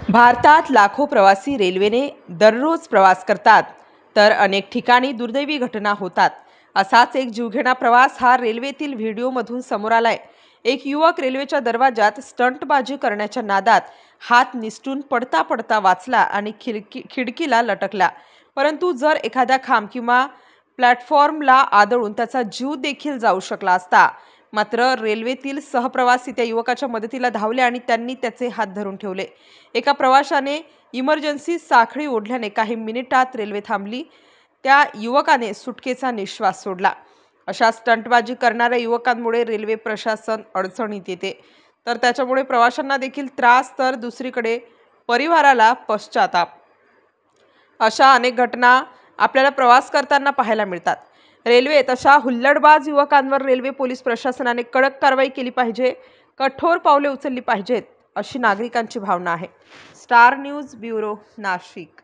भारतात लाखो प्रवासी रेल्वेने दररोज प्रवास करतात, तर अनेक ठिकाणी दुर्दैवी घटना होतात। असाच एक जीवघेणा प्रवास हा रेल्वेतील व्हिडिओमधून समोर आलाय। एक युवक रेल्वेच्या दरवाजात स्टंटबाजी करण्याच्या नादात हात निसटून पडता पडता वाचला आणि खिडकीला लटकला। परंतु जर एखादा खांब किंवा प्लॅटफॉर्मला आदळून त्याचा जीव देखील जाऊ शकला असता। मात्र रेल्वेतील सहप्रवासी त्या युवकाच्या मदतीला धावले आणि त्यांनी त्याचे हात धरून ठेवले। एका प्रवाशाने इमर्जन्सी साखळी ओढल्याने काही मिनिटात रेल्वे थांबली। त्या युवकाने सुटकेचा निश्वास सोडला। अशा स्टंटबाजी करणाऱ्या युवकांमुळे रेल्वे प्रशासन अडचणीत येते, तर त्याच्यामुळे प्रवाशांना देखील त्रास, तर दुसरीकडे परिवाराला पश्चाताप। अशा अनेक घटना आपल्याला प्रवास करताना पाहायला मिळतात। रेल्वेत अशा हुल्लडबाज युवकांवर रेल्वे पोलीस प्रशासनाने कडक कारवाई केली पाहिजे, कठोर पावले उचलली पाहिजेत, अशी नागरिकांची भावना आहे। Star news bureau, Nashik.